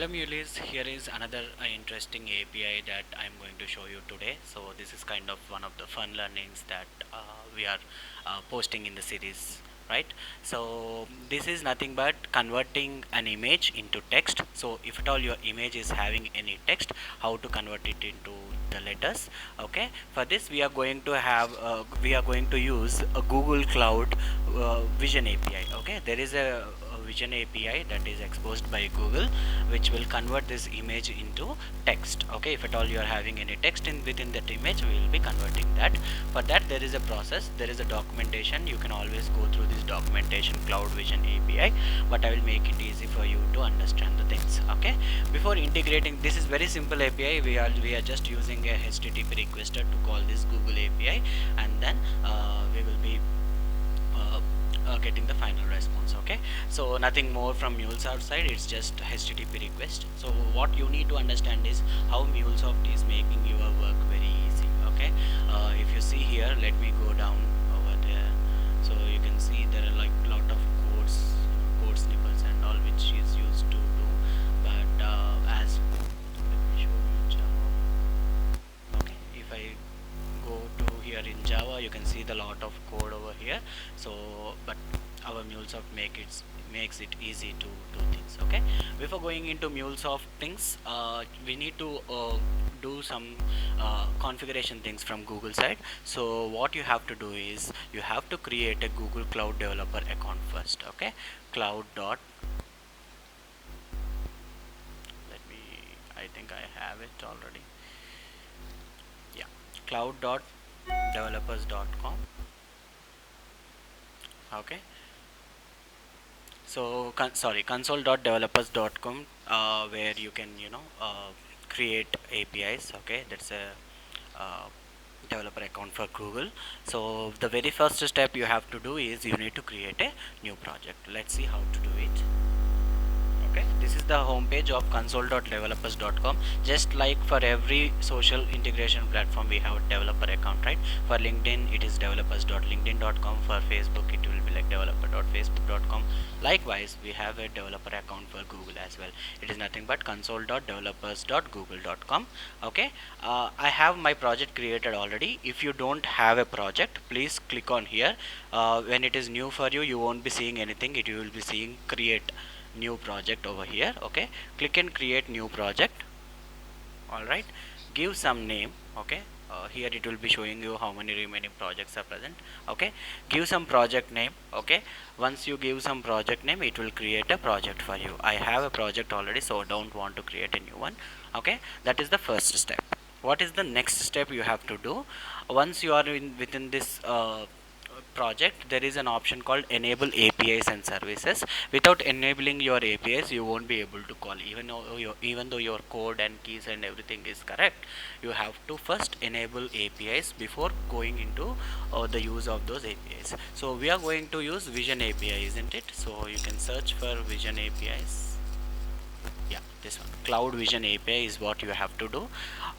Mulis, here is another interesting API that I'm going to show you today. So this is kind of one of the fun learnings that we are posting in the series, right? So this is nothing but converting an image into text. So if at all your image is having any text, how to convert it into the letters? Okay. For this we are going to use a Google Cloud Vision API. Okay, there is a Vision API that is exposed by Google, which will convert this image into text. Okay, if at all you are having any text in within that image, we will be converting that. For that, there is a process, there is a documentation. You can always go through this documentation, Cloud Vision API, but I will make it easy for you to understand the things. Okay, before integrating, this is very simple API. We are just using a HTTP requester to call this Google API, and then we will be getting the final response. Okay, so nothing more from MuleSoft side, it's just HTTP request. So what you need to understand is how MuleSoft is making your work very easy. Okay, if you see here, let me go down over there, so you can see there are like lot of code snippets and all, which is used to do. But as let me show you Java. Okay, if I go to here in Java, you can see the lot of code over here. So but our MuleSoft makes it easy to do things. Okay, before going into MuleSoft things, we need to do some configuration things from Google side. So what you have to do is you have to create a Google Cloud developer account first. Okay, cloud dot let me I think I have it already. Yeah, cloud dot developers.com. Okay, so console.developers.com, where you can create APIs. Okay, that's a uh, developer account for Google. So the very first step you have to do is you need to create a new project. Let's see how to do it. Okay, this is the homepage of console.developers.com. Just like for every social integration platform, we have a developer account, right? For LinkedIn, it is developers.linkedin.com. For Facebook, it will be like developer.facebook.com. Likewise, we have a developer account for Google as well. It is nothing but console.developers.google.com. Okay, I have my project created already. If you don't have a project, please click on here. When it is new for you, you won't be seeing anything. You will be seeing create new project over here. Okay, click and create new project. All right, give some name. Okay, here it will be showing you how many remaining projects are present. Okay, give some project name. Okay, once you give some project name, it will create a project for you. I have a project already, so don't want to create a new one. Okay, that is the first step. What is the next step you have to do? Once you are within this project, there is an option called enable APIs and services. Without enabling your APIs, you won't be able to call, even though your code and keys and everything is correct. You have to first enable APIs before going into the use of those APIs. So we are going to use Vision API, isn't it? So you can search for Vision APIs. Yeah, this one, Cloud Vision API, is what you have to do.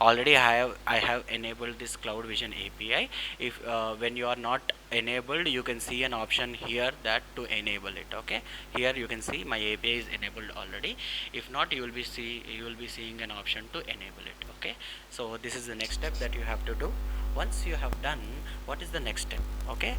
Already I have enabled this Cloud Vision API. If when you are not enabled, you can see an option here that to enable it. Okay, here you can see my API is enabled already. If not, you will be seeing an option to enable it. Okay, so this is the next step that you have to do. Once you have done, what is the next step? Okay,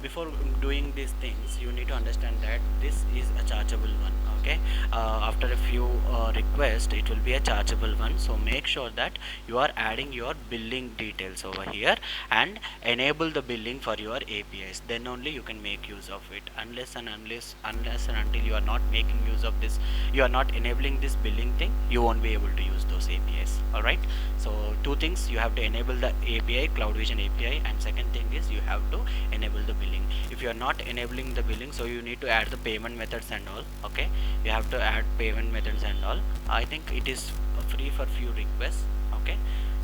before doing these things, you need to understand that this is a chargeable one. Okay, after a few requests, it will be a chargeable one. So make sure that you are adding your billing details over here and enable the billing for your APIs. Then only you can make use of it. Unless and until you are not making use of this, you are not enabling this billing thing, you won't be able to use those APIs. All right, so two things: you have to enable the API, Cloud Vision API, and second thing is you have to enable the billing. If you are not enabling the billing, so you need to add the payment methods and all. Okay, you have to add payment methods and all. I think it is free for few requests. Okay,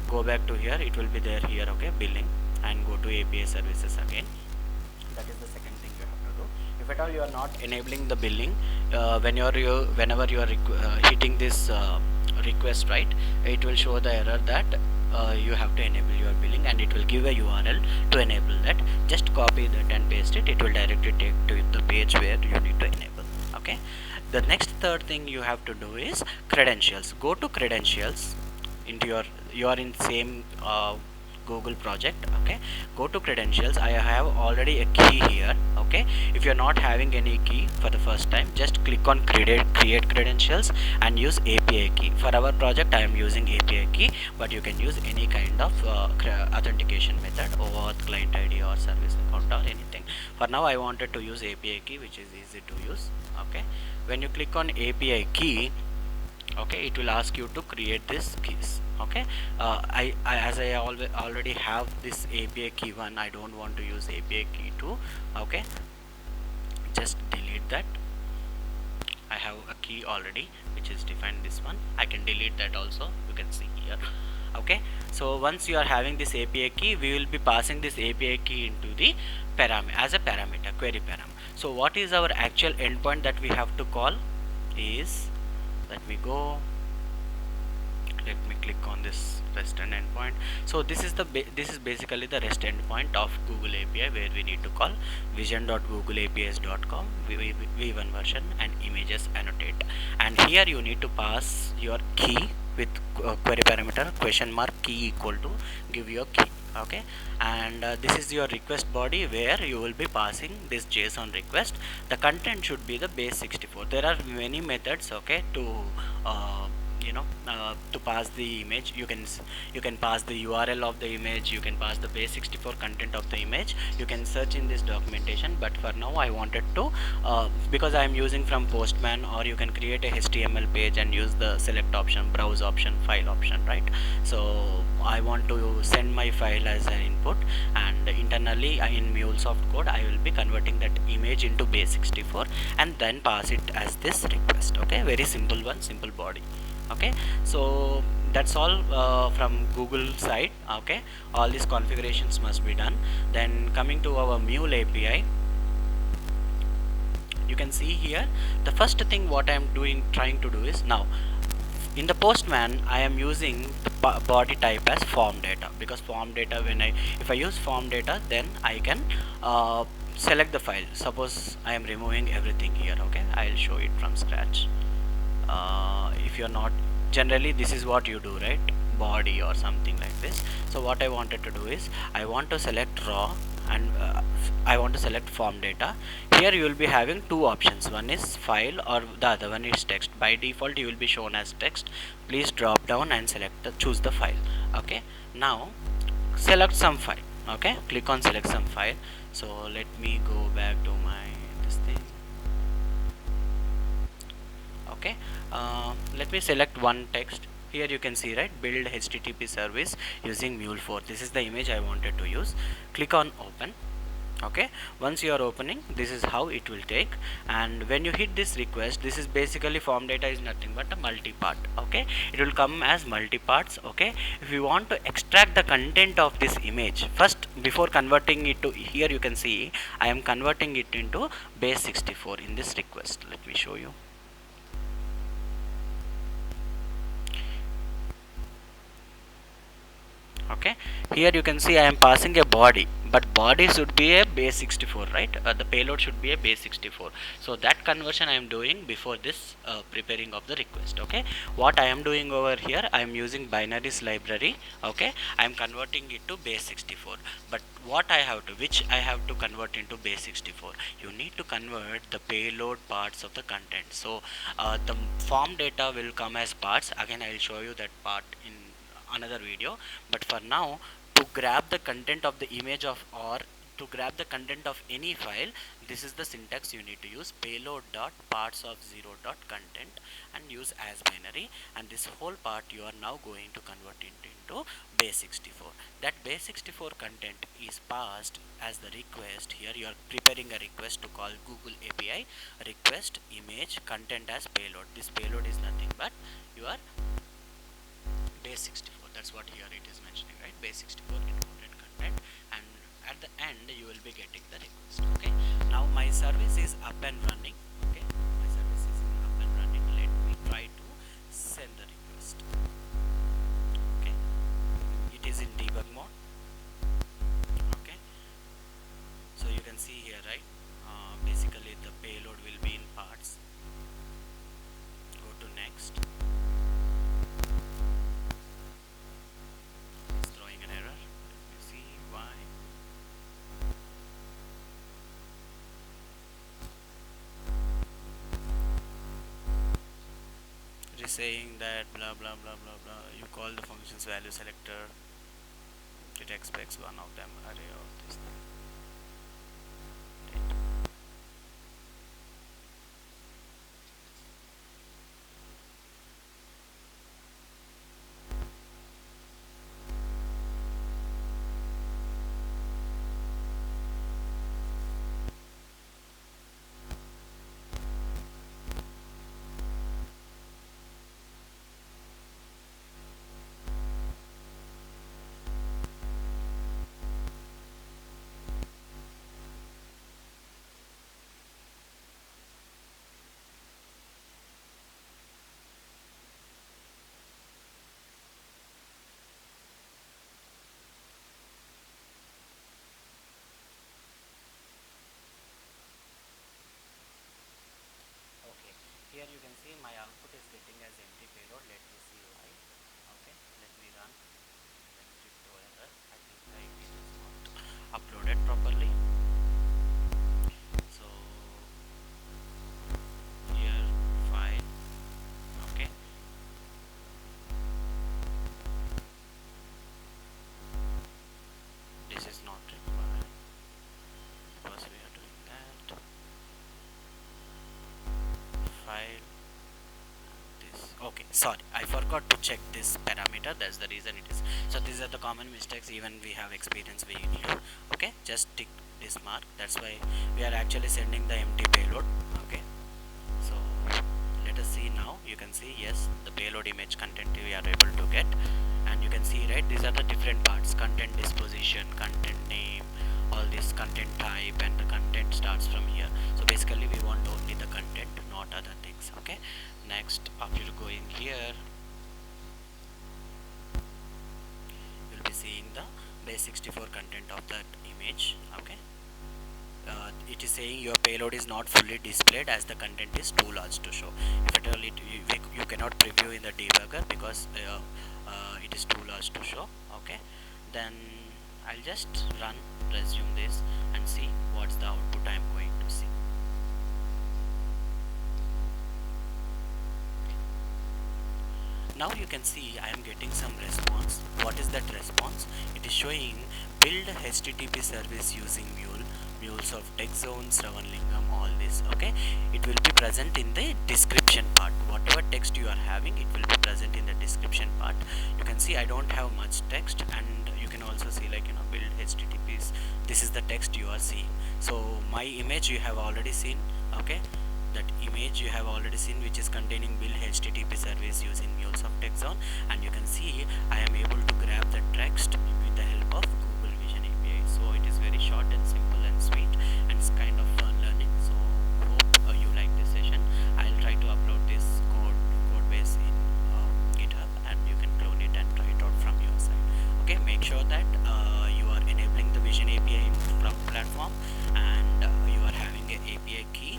go back to here, it will be there here. Okay, billing, and go to API services again. That is the second thing you have to do. If at all you are not enabling the billing, whenever you are hitting this request, right, it will show the error that you have to enable your billing, and it will give a URL to enable that. Just copy that and paste it. It will directly take to the page where you need to enable. Okay, The next third thing you have to do is credentials. Go to credentials into you are in same Google project. Okay, go to credentials. I have already a key here. Okay, if you're not having any key for the first time, just click on create credentials and use API key. For our project I am using API key, but you can use any kind of authentication method over client ID or service account or anything. For now I wanted to use API key, which is easy to use. Okay, when you click on API key, okay, it will ask you to create this keys. Okay, as I already have this API key 1, I don't want to use API key 2. Okay, just delete that. I have a key already which is defined, this one. I can delete that also, you can see here. Okay, so once you are having this API key, we will be passing this API key into the parameter as a parameter, query parameter. So what is our actual endpoint that we have to call is, let me go, let me click on this REST endpoint. So this is this is basically the REST endpoint of Google API, where we need to call vision.googleapis.com v1 version and images annotate, and here you need to pass your key with query parameter question mark key equal to, give your key. Okay, and this is your request body, where you will be passing this JSON request. The content should be the base64. There are many methods, okay, to to pass the image. You can pass the URL of the image, you can pass the base64 content of the image. You can search in this documentation, but for now I wanted to because I am using from Postman, or you can create a HTML page and use the select option, browse option, file option, right? So I want to send my file as an input, and internally in MuleSoft code I will be converting that image into base64 and then pass it as this request. Okay, very simple one, simple body. Okay, so that's all from Google side. Okay, all these configurations must be done. Then coming to our Mule API, you can see here the first thing what I am trying to do is, now in the Postman I am using the body type as form data, because form data, if I use form data, then I can select the file. Suppose I am removing everything here. Okay, I'll show it from scratch. If you're not, generally this is what you do, right? Body or something like this. So what I wanted to do is, I want to select raw, and I want to select form data. Here you will be having two options, one is file or the other one is text. By default you will be shown as text. Please drop down and choose the file. Okay, now select some file. Okay, click on select some file. So let me go back to my this thing. Okay, let me select one text. Here you can see, right, build HTTP service using Mule4. This is the image I wanted to use. Click on open. Okay, once you are opening, this is how it will take. And when you hit this request, this is basically form data is nothing but a multi-part. Okay, it will come as multi-parts. Okay, if you want to extract the content of this image, first before converting it to, here you can see I am converting it into base64 in this request. Let me show you. Okay, here you can see I am passing a body, but body should be a base64, right? The payload should be a base64. So that conversion I am doing before this preparing of the request. Okay, what I am doing over here, I am using binaries library. Okay, I am converting it to base64. But what I have to, which I have to convert into base64, you need to convert the payload parts of the content. So the form data will come as parts. Again I will show you that part in another video, but for now, to grab the content of the image of, or to grab the content of any file, this is the syntax you need to use: payload dot parts of 0 dot content, and use as binary, and this whole part you are now going to convert it into base64. That base64 content is passed as the request. Here you are preparing a request to call Google API request image content as payload. This payload is nothing but your base64. That's what here it is mentioning, right? Base64 encoded content, and at the end you will be getting the request. Okay, now my service is up and running. Okay, my service is up and running. Let me try to send the request. Okay, it is in debug mode. Okay, so you can see here, right? Basically the payload will be in parts. is saying that blah blah blah blah blah. You call the functions value selector. It expects one of them array of this thing. Okay, here you can see my output is getting as empty payload. Let me see why. Okay, let me run. Let me throw error. I think the image is not uploaded properly. So here file. Okay, this is not required because we are doing that. File this. Okay, sorry, I forgot to check this parameter. That's the reason it is. So these are the common mistakes even we have experience we do. Okay, just tick this mark. That's why we are actually sending the empty payload. Okay, so let us see now. You can see, yes, the payload image content we are able to get, and you can see, right, these are the different parts: content disposition, content name, all this content type, and the content starts from here. So basically we want only the content, not other things. Okay, next, after going here, you'll be seeing the base64 content of that image. Okay, it is saying your payload is not fully displayed as the content is too large to show. If at all you cannot preview in the debugger because it is too large to show. Okay, then I'll just resume this and see what's the output I'm going to see. Now you can see I am getting some response. What is that response? It is showing build HTTP service using Mule, Mules of TextZone, Sravanlingam, all this. Okay, it will be present in the description part. Whatever text you are having, it will be present in the description part. You can see I don't have much text, and you can also see, like, build HTTPs. This is the text you are seeing. So my image you have already seen. Okay, that image you have already seen, which is containing build HTTP service using Mules of TextZone, and you can see I am able to grab the text with the help of Google Vision API. So it is very short and simple and sweet, and it's kind of fun learning. So hope you like this session. I'll try to upload this code base in GitHub, and you can clone it and try it out from your side. Okay, make sure that you are enabling the Vision API in from platform, and you are having a API key